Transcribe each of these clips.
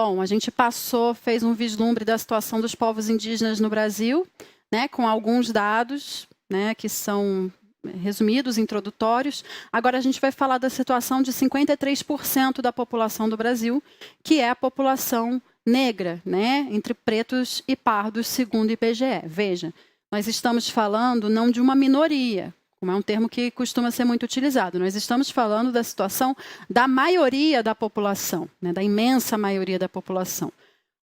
Bom, a gente fez um vislumbre da situação dos povos indígenas no Brasil, né, com alguns dados, né, que são resumidos, introdutórios. Agora a gente vai falar da situação de 53% da população do Brasil, que é a população negra, né, entre pretos e pardos, segundo o IBGE. Veja, nós estamos falando não de uma minoria, como é um termo que costuma ser muito utilizado. Nós estamos falando da situação da maioria da população, né, da imensa maioria da população.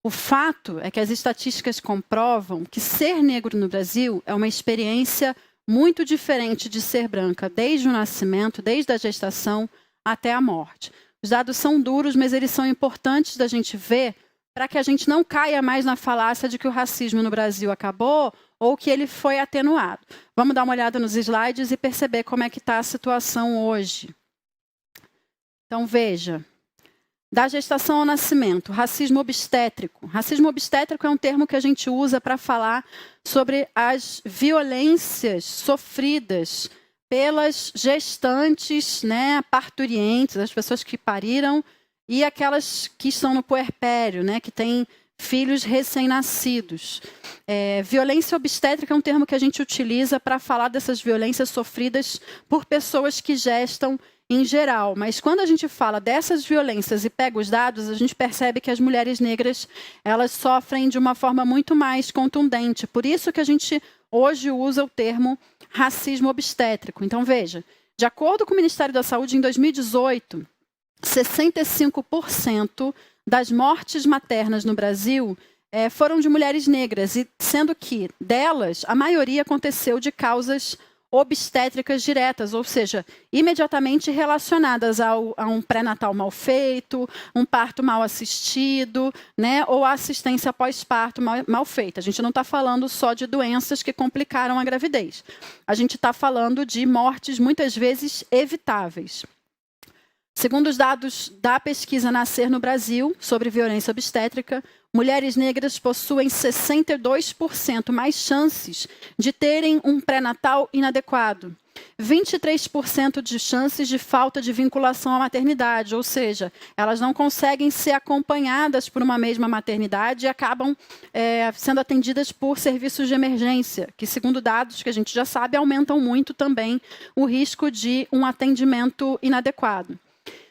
O fato é que as estatísticas comprovam que ser negro no Brasil é uma experiência muito diferente de ser branca, desde o nascimento, desde a gestação até a morte. Os dados são duros, mas eles são importantes da gente ver para que a gente não caia mais na falácia de que o racismo no Brasil acabou ou que ele foi atenuado. Vamos dar uma olhada nos slides e perceber como é que está a situação hoje. Então, veja. Da gestação ao nascimento, racismo obstétrico. Racismo obstétrico é um termo que a gente usa para falar sobre as violências sofridas pelas gestantes, né, parturientes, as pessoas que pariram, e aquelas que estão no puerpério, né, que têm filhos recém-nascidos. Violência obstétrica é um termo que a gente utiliza para falar dessas violências sofridas por pessoas que gestam em geral, mas quando a gente fala dessas violências e pega os dados, a gente percebe que as mulheres negras, elas sofrem de uma forma muito mais contundente. Por isso que a gente hoje usa o termo racismo obstétrico. Então, veja, de acordo com o Ministério da Saúde, em 2018, 65% das mortes maternas no Brasil foram de mulheres negras, e sendo que delas, a maioria aconteceu de causas obstétricas diretas, ou seja, imediatamente relacionadas a um pré-natal mal feito, um parto mal assistido, né, ou a assistência pós-parto mal feita. A gente não está falando só de doenças que complicaram a gravidez. A gente está falando de mortes, muitas vezes, evitáveis. Segundo os dados da pesquisa Nascer no Brasil sobre violência obstétrica, mulheres negras possuem 62% mais chances de terem um pré-natal inadequado, 23% de chances de falta de vinculação à maternidade, ou seja, elas não conseguem ser acompanhadas por uma mesma maternidade e acabam sendo atendidas por serviços de emergência, que, segundo dados que a gente já sabe, aumentam muito também o risco de um atendimento inadequado.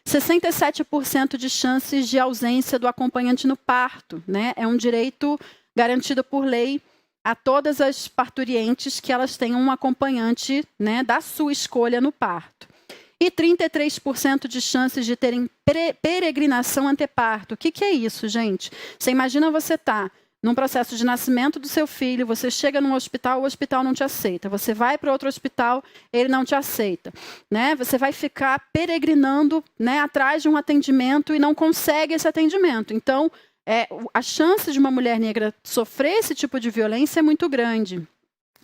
67% de chances de ausência do acompanhante no parto, né? É um direito garantido por lei a todas as parturientes que elas tenham um acompanhante, né, da sua escolha no parto. E 33% de chances de terem peregrinação anteparto. O que é isso, gente? Você imagina você estar num processo de nascimento do seu filho, você chega num hospital, o hospital não te aceita. Você vai para outro hospital, ele não te aceita. Né? Você vai ficar peregrinando, né, atrás de um atendimento e não consegue esse atendimento. Então, a chance de uma mulher negra sofrer esse tipo de violência é muito grande.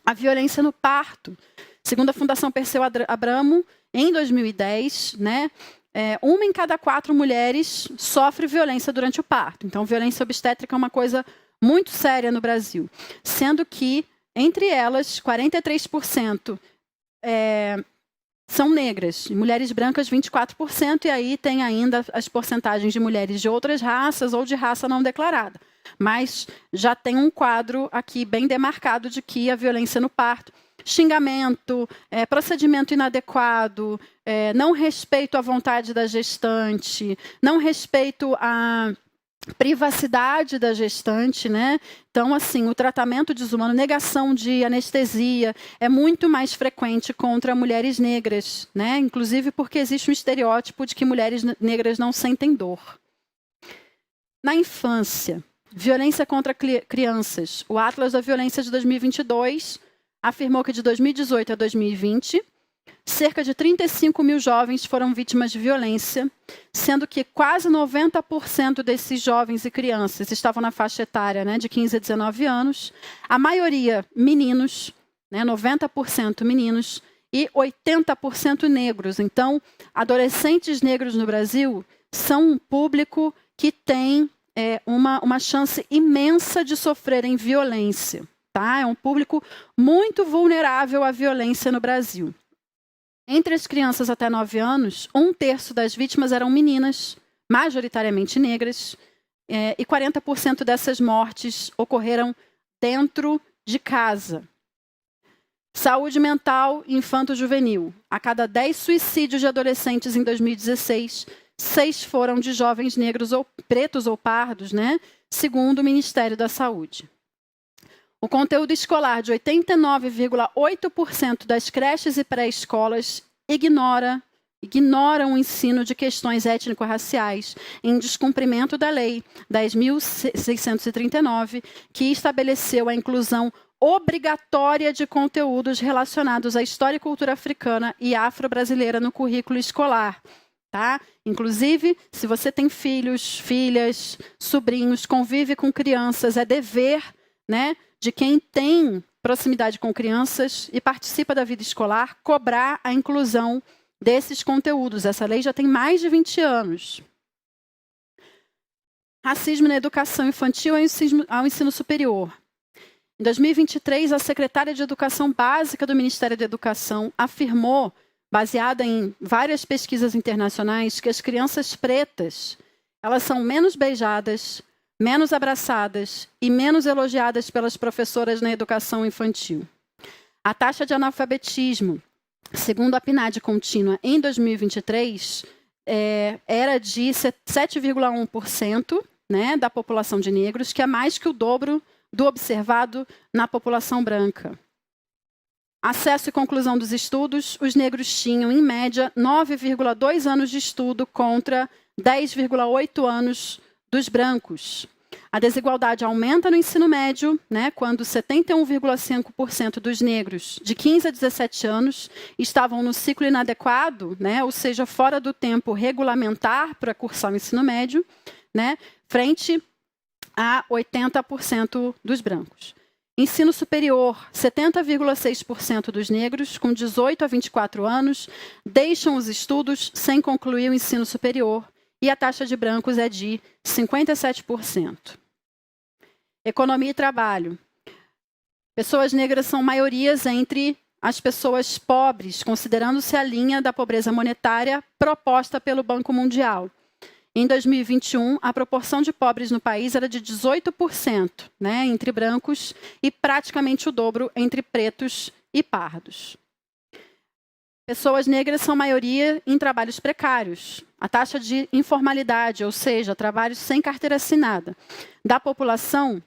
A violência no parto. Segundo a Fundação Perseu Abramo, em 2010, né, uma em cada 4 mulheres sofre violência durante o parto. Então, violência obstétrica é uma coisa muito séria no Brasil, sendo que, entre elas, 43% são negras, mulheres brancas 24%, e aí tem ainda as porcentagens de mulheres de outras raças ou de raça não declarada. Mas já tem um quadro aqui bem demarcado de que a violência no parto, xingamento, procedimento inadequado, não respeito à vontade da gestante, não respeito à privacidade da gestante, né? Então, assim, o tratamento desumano, negação de anestesia é muito mais frequente contra mulheres negras, né? Inclusive porque existe um estereótipo de que mulheres negras não sentem dor. Na infância, violência contra crianças. O Atlas da Violência de 2022 afirmou que de 2018 a 2020, cerca de 35 mil jovens foram vítimas de violência, sendo que quase 90% desses jovens e crianças estavam na faixa etária, né, de 15 a 19 anos, a maioria meninos, né, 90% meninos, e 80% negros. Então, adolescentes negros no Brasil são um público que tem uma chance imensa de sofrerem violência. Tá? É um público muito vulnerável à violência no Brasil. Entre as crianças até 9 anos, 1/3 das vítimas eram meninas, majoritariamente negras, e 40% dessas mortes ocorreram dentro de casa. Saúde mental infanto-juvenil. A cada 10 suicídios de adolescentes em 2016, 6 foram de jovens negros ou pretos ou pardos, né? Segundo o Ministério da Saúde. O conteúdo escolar de 89,8% das creches e pré-escolas ignoram o ensino de questões étnico-raciais, em descumprimento da Lei 10.639, que estabeleceu a inclusão obrigatória de conteúdos relacionados à história e cultura africana e afro-brasileira no currículo escolar. Tá? Inclusive, se você tem filhos, filhas, sobrinhos, convive com crianças, é dever, né, de quem tem proximidade com crianças e participa da vida escolar, cobrar a inclusão desses conteúdos. Essa lei já tem mais de 20 anos. Racismo na educação infantil ao ensino superior. Em 2023, a secretária de Educação Básica do Ministério da Educação afirmou, baseada em várias pesquisas internacionais, que as crianças pretas, elas são menos beijadas, menos abraçadas e menos elogiadas pelas professoras na educação infantil. A taxa de analfabetismo, segundo a PNAD contínua, em 2023, era de 7,1%, né, da população de negros, que é mais que o dobro do observado na população branca. Acesso e conclusão dos estudos, os negros tinham, em média, 9,2 anos de estudo contra 10,8 anos dos brancos. A desigualdade aumenta no ensino médio, né, quando 71,5% dos negros de 15 a 17 anos estavam no ciclo inadequado, né, ou seja, fora do tempo regulamentar para cursar o ensino médio, né, frente a 80% dos brancos. Ensino superior, 70,6% dos negros com 18 a 24 anos deixam os estudos sem concluir o ensino superior e a taxa de brancos é de 57%. Economia e trabalho. Pessoas negras são maiorias entre as pessoas pobres, considerando-se a linha da pobreza monetária proposta pelo Banco Mundial. Em 2021, a proporção de pobres no país era de 18%, né, entre brancos e praticamente o dobro entre pretos e pardos. Pessoas negras são maioria em trabalhos precários. A taxa de informalidade, ou seja, trabalhos sem carteira assinada, da população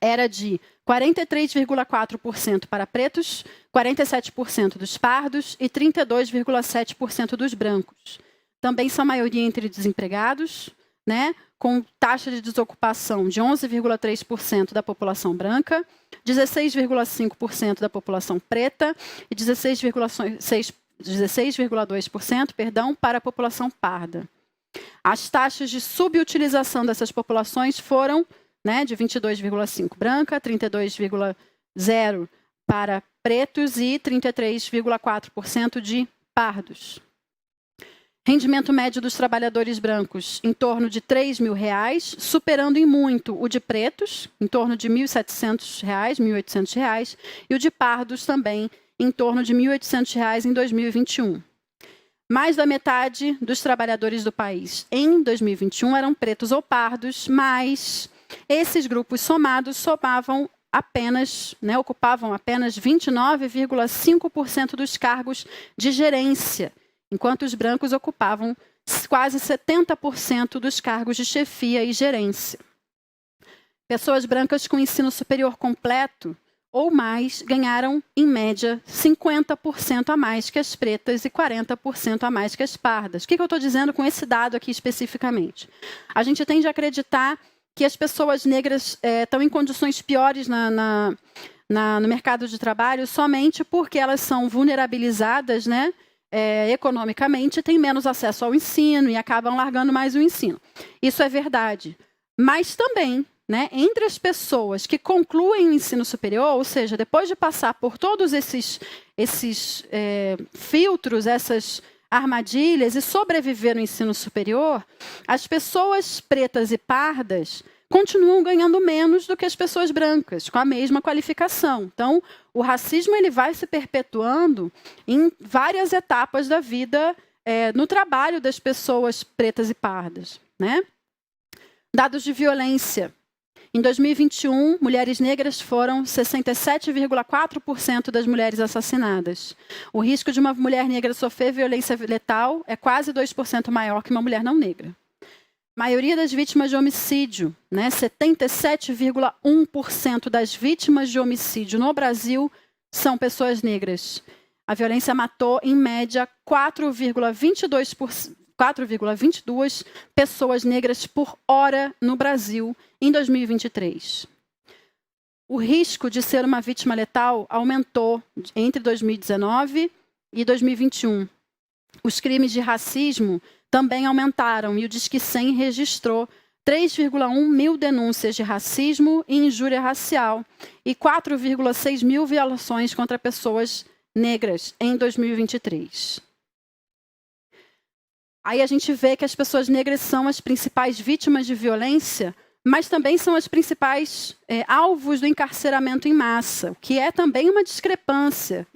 era de 43,4% para pretos, 47% dos pardos e 32,7% dos brancos. Também são maioria entre desempregados, né, com taxa de desocupação de 11,3% da população branca, 16,5% da população preta e 16,2% para a população parda. As taxas de subutilização dessas populações foram, né, de 22,5% branca, 32,0% para pretos e 33,4% de pardos. Rendimento médio dos trabalhadores brancos em torno de R$ 3.000, superando em muito o de pretos, em torno de R$ 1.700, R$ 1.800, e o de pardos também em torno de R$ 1.800 em 2021. Mais da metade dos trabalhadores do país em 2021 eram pretos ou pardos, mas esses grupos somados ocupavam apenas 29,5% dos cargos de gerência, enquanto os brancos ocupavam quase 70% dos cargos de chefia e gerência. Pessoas brancas com ensino superior completo ou mais ganharam, em média, 50% a mais que as pretas e 40% a mais que as pardas. O que eu estou dizendo com esse dado aqui especificamente? A gente tende a acreditar que as pessoas negras estão em condições piores no mercado de trabalho somente porque elas são vulnerabilizadas, né? Economicamente, têm menos acesso ao ensino e acabam largando mais o ensino. Isso é verdade. Mas também, né, entre as pessoas que concluem o ensino superior, ou seja, depois de passar por todos esses filtros, essas armadilhas e sobreviver no ensino superior, as pessoas pretas e pardas continuam ganhando menos do que as pessoas brancas, com a mesma qualificação. Então, o racismo ele vai se perpetuando em várias etapas da vida, no trabalho das pessoas pretas e pardas, né? Dados de violência. Em 2021, mulheres negras foram 67,4% das mulheres assassinadas. O risco de uma mulher negra sofrer violência letal é quase 2% maior que uma mulher não negra. A maioria das vítimas de homicídio, 77,1% das vítimas de homicídio no Brasil são pessoas negras. A violência matou, em média, 4,22 pessoas negras por hora no Brasil em 2023. O risco de ser uma vítima letal aumentou entre 2019 e 2021. Os crimes de racismo também aumentaram e o Disque 100 registrou 3,1 mil denúncias de racismo e injúria racial e 4,6 mil violações contra pessoas negras em 2023. Aí a gente vê que as pessoas negras são as principais vítimas de violência, mas também são as principais alvos do encarceramento em massa, o que é também uma discrepância,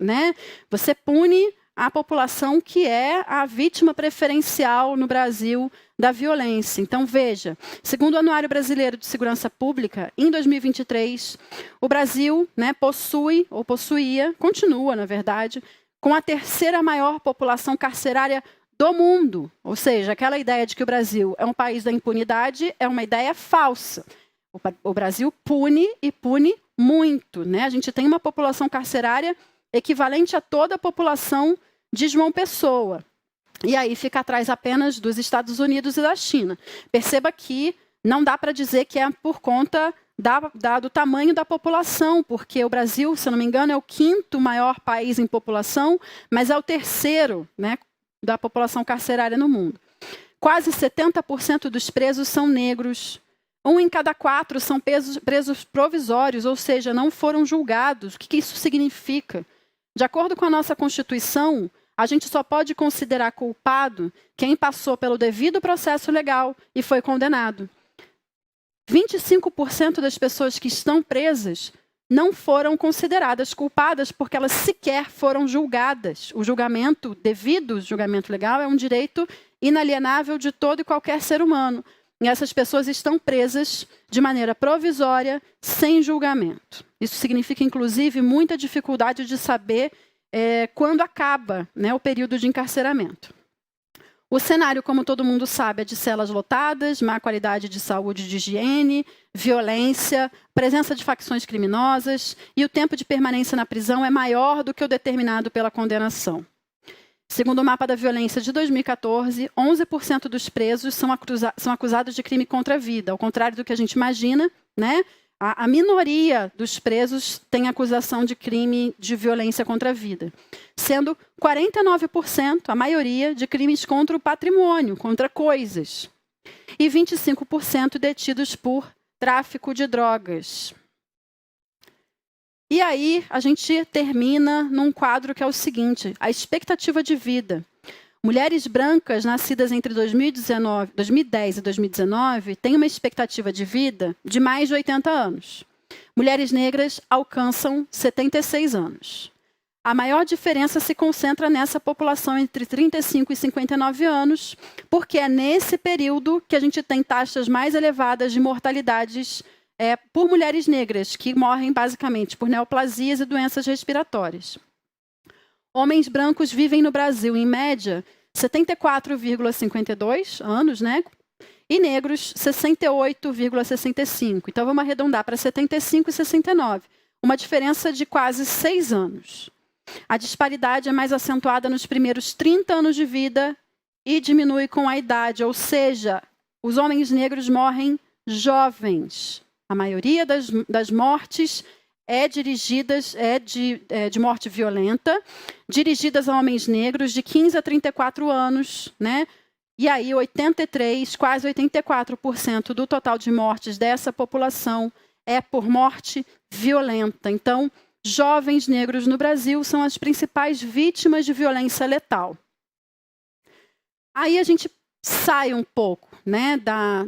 Você pune a população que é a vítima preferencial no Brasil da violência. Então, veja, segundo o Anuário Brasileiro de Segurança Pública, em 2023, o Brasil possui, ou possuía, continua, na verdade, com a terceira maior população carcerária do mundo. Ou seja, aquela ideia de que o Brasil é um país da impunidade é uma ideia falsa. O Brasil pune e pune muito. A gente tem uma população carcerária equivalente a toda a população de João Pessoa. E aí fica atrás apenas dos Estados Unidos e da China. Perceba que não dá para dizer que é por conta do tamanho da população, porque o Brasil, se eu não me engano, é o 5º maior país em população, mas é o 3º, da população carcerária no mundo. Quase 70% dos presos são negros. 1 em cada 4 são presos provisórios, ou seja, não foram julgados. O que isso significa? De acordo com a nossa Constituição, a gente só pode considerar culpado quem passou pelo devido processo legal e foi condenado. 25% das pessoas que estão presas não foram consideradas culpadas porque elas sequer foram julgadas. O julgamento devido, o julgamento legal, é um direito inalienável de todo e qualquer ser humano. E essas pessoas estão presas de maneira provisória, sem julgamento. Isso significa, inclusive, muita dificuldade de saber quando acaba o período de encarceramento. O cenário, como todo mundo sabe, é de celas lotadas, má qualidade de saúde e de higiene, violência, presença de facções criminosas, e o tempo de permanência na prisão é maior do que o determinado pela condenação. Segundo o mapa da violência de 2014, 11% dos presos são acusados de crime contra a vida. Ao contrário do que a gente imagina, a minoria dos presos tem acusação de crime de violência contra a vida. Sendo 49%, a maioria, de crimes contra o patrimônio, contra coisas. E 25% detidos por tráfico de drogas. E aí, a gente termina num quadro que é o seguinte: a expectativa de vida. Mulheres brancas nascidas entre 2010 e 2019 têm uma expectativa de vida de mais de 80 anos. Mulheres negras alcançam 76 anos. A maior diferença se concentra nessa população entre 35 e 59 anos, porque é nesse período que a gente tem taxas mais elevadas de mortalidades por mulheres negras, que morrem basicamente por neoplasias e doenças respiratórias. Homens brancos vivem no Brasil, em média, 74,52 anos, e negros, 68,65. Então, vamos arredondar para 75 e 69. Uma diferença de quase 6 anos. A disparidade é mais acentuada nos primeiros 30 anos de vida e diminui com a idade, ou seja, os homens negros morrem jovens. A maioria das mortes de morte violenta, dirigidas a homens negros de 15 a 34 anos, E aí quase 84% do total de mortes dessa população é por morte violenta. Então, jovens negros no Brasil são as principais vítimas de violência letal. Aí a gente sai um pouco,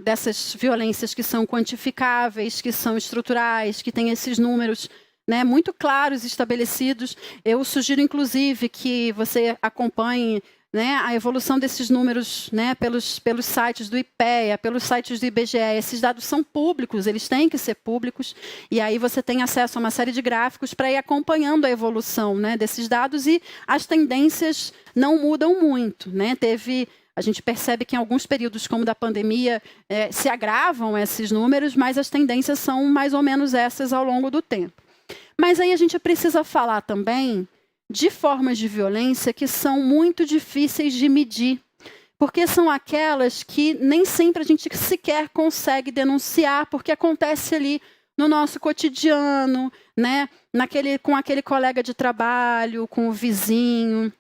dessas violências que são quantificáveis, que são estruturais, que têm esses números né, muito claros e estabelecidos. Eu sugiro, inclusive, que você acompanhe, né, a evolução desses números, né, pelos sites do IPEA, pelos sites do IBGE. Esses dados são públicos, eles têm que ser públicos, e aí você tem acesso a uma série de gráficos para ir acompanhando a evolução, né, desses dados, e as tendências não mudam muito, né? A gente percebe que em alguns períodos, como da pandemia, se agravam esses números, mas as tendências são mais ou menos essas ao longo do tempo. Mas aí a gente precisa falar também de formas de violência que são muito difíceis de medir, porque são aquelas que nem sempre a gente sequer consegue denunciar, porque acontece ali no nosso cotidiano, né? Com aquele colega de trabalho, com o vizinho,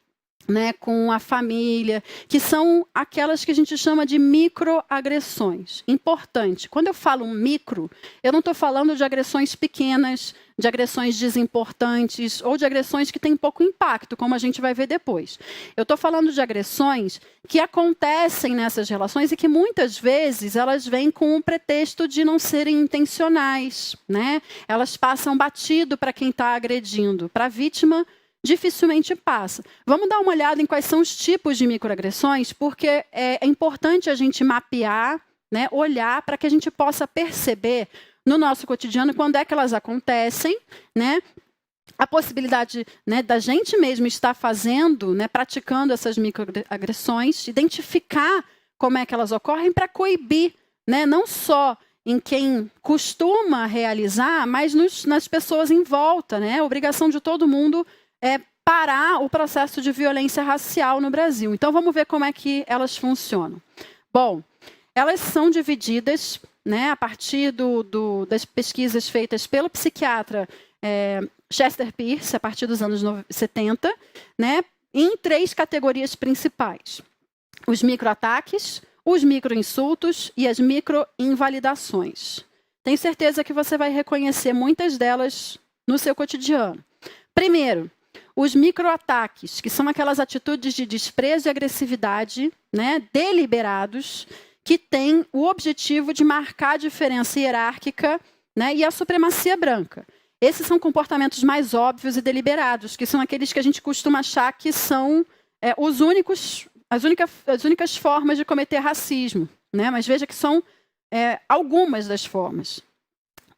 né, com a família, que são aquelas que a gente chama de microagressões. Importante, quando eu falo micro, eu não estou falando de agressões pequenas, de agressões desimportantes ou de agressões que têm pouco impacto, como a gente vai ver depois. Eu estou falando de agressões que acontecem nessas relações e que muitas vezes elas vêm com o pretexto de não serem intencionais, né? Elas passam batido para quem está agredindo, para a vítima dificilmente passa. Vamos dar uma olhada em quais são os tipos de microagressões, porque é importante a gente mapear, né, olhar para que a gente possa perceber no nosso cotidiano quando é que elas acontecem, né, a possibilidade, né, da gente mesmo estar fazendo, né, praticando essas microagressões, identificar como é que elas ocorrem para coibir, né, não só em quem costuma realizar, mas nas pessoas em volta, né? A obrigação de todo mundo é parar o processo de violência racial no Brasil. Então, vamos ver como é que elas funcionam. Bom, elas são divididas, né, a partir das pesquisas feitas pelo psiquiatra Chester Pierce, a partir dos anos 70, né, em 3 categorias principais. Os microataques, os microinsultos e as microinvalidações. Tenho certeza que você vai reconhecer muitas delas no seu cotidiano. Primeiro, os microataques, que são aquelas atitudes de desprezo e agressividade, né, deliberados, que têm o objetivo de marcar a diferença hierárquica, né, e a supremacia branca. Esses são comportamentos mais óbvios e deliberados, que são aqueles que a gente costuma achar que são as únicas formas de cometer racismo, né? Mas veja que são algumas das formas.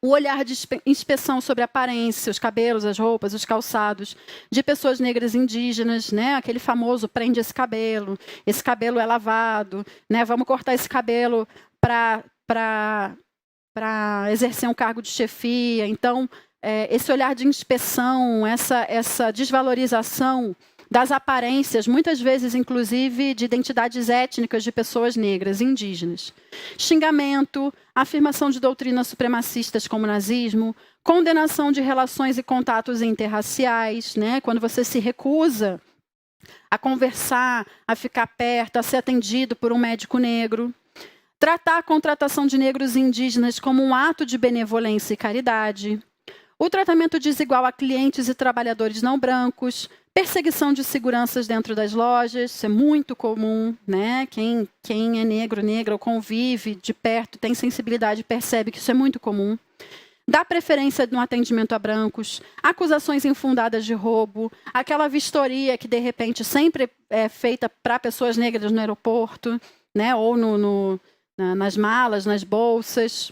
O olhar de inspeção sobre a aparência, os cabelos, as roupas, os calçados de pessoas negras indígenas, né? Aquele famoso prende esse cabelo é lavado, né? Vamos cortar esse cabelo para exercer um cargo de chefia. Então, esse olhar de inspeção, essa desvalorização das aparências, muitas vezes, inclusive, de identidades étnicas de pessoas negras, indígenas. Xingamento, afirmação de doutrinas supremacistas como o nazismo, condenação de relações e contatos interraciais, né? Quando você se recusa a conversar, a ficar perto, a ser atendido por um médico negro. Tratar a contratação de negros e indígenas como um ato de benevolência e caridade. O tratamento desigual a clientes e trabalhadores não brancos. Perseguição de seguranças dentro das lojas, isso é muito comum, né? Quem é negro, negra, ou convive de perto, tem sensibilidade, percebe que isso é muito comum. Dá preferência no atendimento a brancos, acusações infundadas de roubo, aquela vistoria que, de repente, sempre é feita para pessoas negras no aeroporto, né? Ou nas malas, nas bolsas.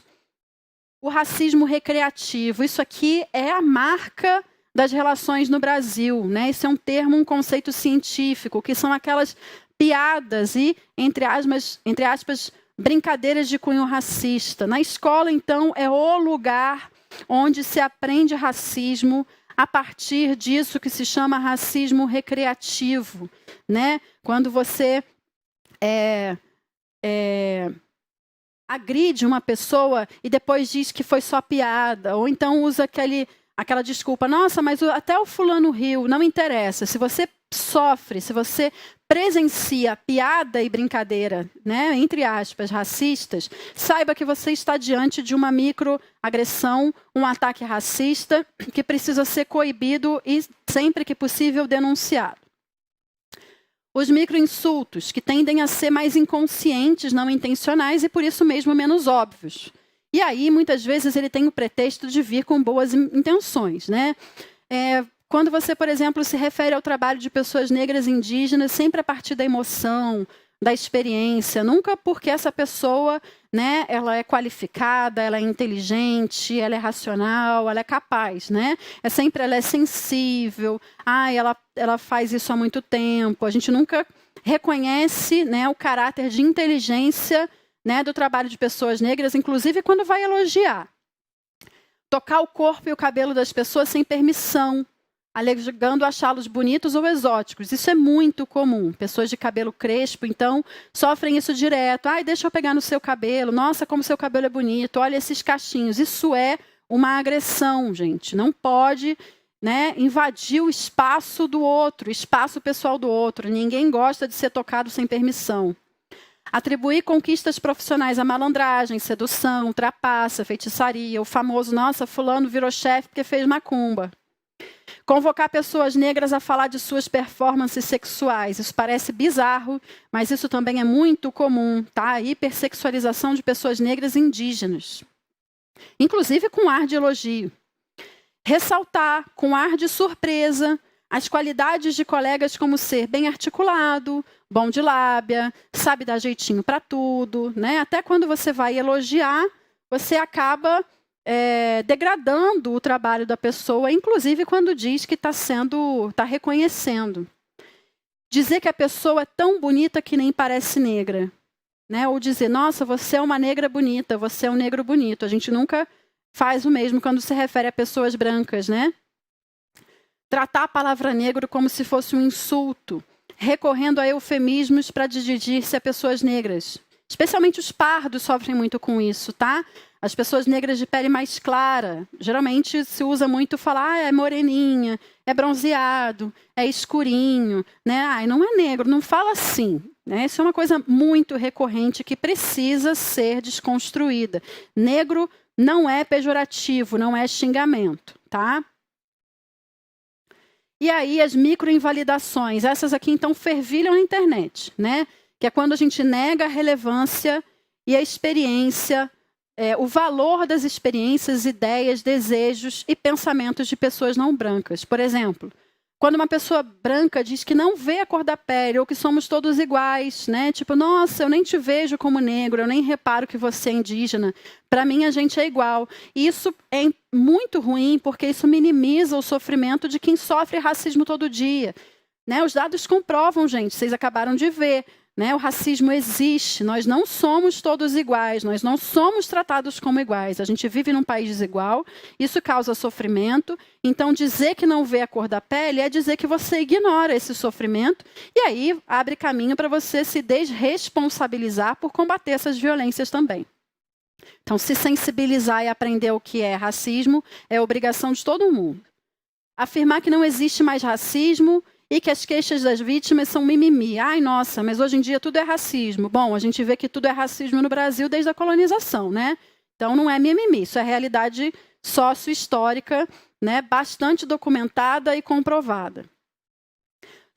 O racismo recreativo, isso aqui é a marca das relações no Brasil, né? Esse é um termo, um conceito científico, que são aquelas piadas e, entre aspas, brincadeiras de cunho racista. Na escola, então, é o lugar onde se aprende racismo a partir disso que se chama racismo recreativo, né? Quando você agride uma pessoa e depois diz que foi só piada, ou então usa aquela desculpa, nossa, mas até o fulano riu, não interessa. Se você sofre, se você presencia piada e brincadeira, né, entre aspas, racistas, saiba que você está diante de uma microagressão, um ataque racista que precisa ser coibido e, sempre que possível, denunciado. Os microinsultos, que tendem a ser mais inconscientes, não intencionais e, por isso mesmo, menos óbvios. E aí, muitas vezes, ele tem o pretexto de vir com boas intenções, né? Quando você, por exemplo, se refere ao trabalho de pessoas negras e indígenas, sempre a partir da emoção, da experiência, nunca porque essa pessoa, né, ela é qualificada, ela é inteligente, ela é racional, ela é capaz, né? Sempre ela é sensível, ela faz isso há muito tempo. A gente nunca reconhece, né, o caráter de inteligência, né, do trabalho de pessoas negras, inclusive quando vai elogiar. Tocar o corpo e o cabelo das pessoas sem permissão, alegando achá-los bonitos ou exóticos. Isso é muito comum. Pessoas de cabelo crespo, então, sofrem isso direto. Deixa eu pegar no seu cabelo. Nossa, como seu cabelo é bonito. Olha esses cachinhos. Isso é uma agressão, gente. Não pode, né, invadir o espaço do outro, o espaço pessoal do outro. Ninguém gosta de ser tocado sem permissão. Atribuir conquistas profissionais à malandragem, sedução, trapaça, feitiçaria. O famoso, nossa, fulano virou chefe porque fez macumba. Convocar pessoas negras a falar de suas performances sexuais. Isso parece bizarro, mas isso também é muito comum, tá? A hipersexualização de pessoas negras e indígenas. Inclusive com ar de elogio. Ressaltar, com ar de surpresa, as qualidades de colegas como ser bem articulado, bom de lábia, sabe dar jeitinho para tudo, né? Até quando você vai elogiar, você acaba degradando o trabalho da pessoa, inclusive quando diz que está reconhecendo. Dizer que a pessoa é tão bonita que nem parece negra, né? Ou dizer, nossa, você é uma negra bonita, você é um negro bonito. A gente nunca faz o mesmo quando se refere a pessoas brancas, né? Tratar a palavra negro como se fosse um insulto, recorrendo a eufemismos para dirigir-se a pessoas negras. Especialmente os pardos sofrem muito com isso, tá? As pessoas negras de pele mais clara, geralmente se usa muito falar, é moreninha, é bronzeado, é escurinho, né? Não é negro, não fala assim, né? Isso é uma coisa muito recorrente que precisa ser desconstruída. Negro não é pejorativo, não é xingamento, tá? E aí as microinvalidações, essas aqui então fervilham na internet, né? Que é quando a gente nega a relevância e a experiência, o valor das experiências, ideias, desejos e pensamentos de pessoas não brancas. Por exemplo, quando uma pessoa branca diz que não vê a cor da pele ou que somos todos iguais, né? Tipo, nossa, eu nem te vejo como negro, eu nem reparo que você é indígena. Para mim, a gente é igual. E isso é muito ruim porque isso minimiza o sofrimento de quem sofre racismo todo dia. Né? Os dados comprovam, gente, vocês acabaram de ver. Né? O racismo existe, nós não somos todos iguais, nós não somos tratados como iguais. A gente vive num país desigual, isso causa sofrimento. Então, dizer que não vê a cor da pele é dizer que você ignora esse sofrimento e aí abre caminho para você se desresponsabilizar por combater essas violências também. Então, se sensibilizar e aprender o que é racismo é obrigação de todo mundo. Afirmar que não existe mais racismo e que as queixas das vítimas são mimimi. Ai, nossa, mas hoje em dia tudo é racismo. Bom, a gente vê que tudo é racismo no Brasil desde a colonização, né? Então não é mimimi, isso é realidade sócio-histórica, né? Bastante documentada e comprovada.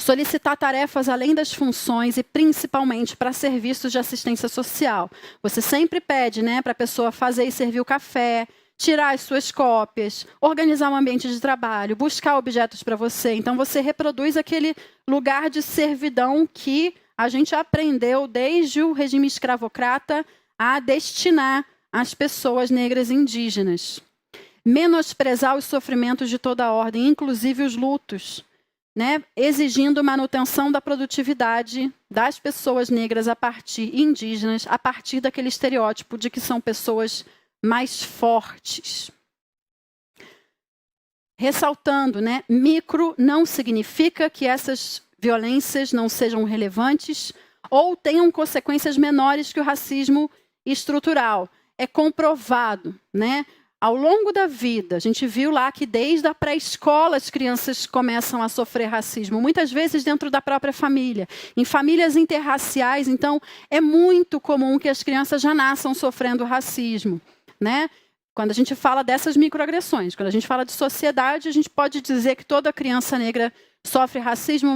Solicitar tarefas além das funções e principalmente para serviços de assistência social. Você sempre pede, né, para a pessoa fazer e servir o café, tirar as suas cópias, organizar um ambiente de trabalho, buscar objetos para você. Então, você reproduz aquele lugar de servidão que a gente aprendeu desde o regime escravocrata a destinar às pessoas negras e indígenas. Menosprezar os sofrimentos de toda a ordem, inclusive os lutos, né? Exigindo manutenção da produtividade das pessoas negras indígenas, a partir daquele estereótipo de que são pessoas mais fortes. Ressaltando, né, micro não significa que essas violências não sejam relevantes ou tenham consequências menores que o racismo estrutural. É comprovado, né? Ao longo da vida, a gente viu lá que desde a pré-escola as crianças começam a sofrer racismo, muitas vezes dentro da própria família. Em famílias interraciais, então, é muito comum que as crianças já nasçam sofrendo racismo. Né? Quando a gente fala dessas microagressões, quando a gente fala de sociedade, a gente pode dizer que toda criança negra sofre racismo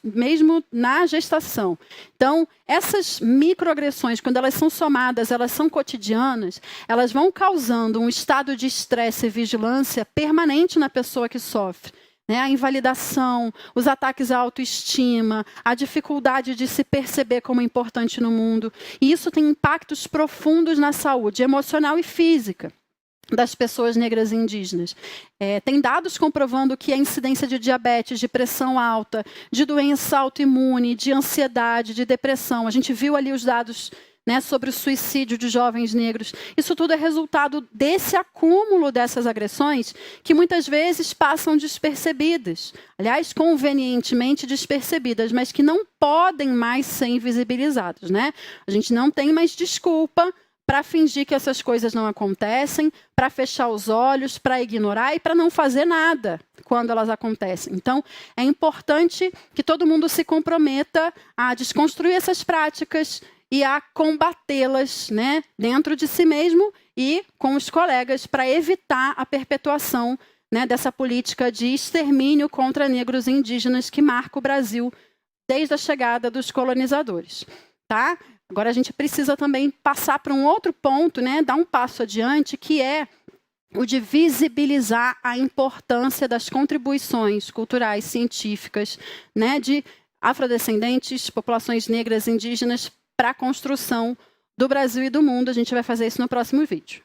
mesmo na gestação. Então, essas microagressões, quando elas são somadas, elas são cotidianas, elas vão causando um estado de estresse e vigilância permanente na pessoa que sofre. A invalidação, os ataques à autoestima, a dificuldade de se perceber como importante no mundo. E isso tem impactos profundos na saúde emocional e física das pessoas negras e indígenas. Tem dados comprovando que a incidência de diabetes, de pressão alta, de doença autoimune, de ansiedade, de depressão. A gente viu ali os dados, sobre o suicídio de jovens negros. Isso tudo é resultado desse acúmulo dessas agressões que muitas vezes passam despercebidas. Aliás, convenientemente despercebidas, mas que não podem mais ser invisibilizadas. A gente não tem mais desculpa para fingir que essas coisas não acontecem, para fechar os olhos, para ignorar e para não fazer nada quando elas acontecem. Então, é importante que todo mundo se comprometa a desconstruir essas práticas e a combatê-las, dentro de si mesmo e com os colegas, para evitar a perpetuação, dessa política de extermínio contra negros e indígenas que marca o Brasil desde a chegada dos colonizadores. Tá? Agora a gente precisa também passar para um outro ponto, dar um passo adiante, que é o de visibilizar a importância das contribuições culturais, científicas, de afrodescendentes, populações negras e indígenas para a construção do Brasil e do mundo. A gente vai fazer isso no próximo vídeo.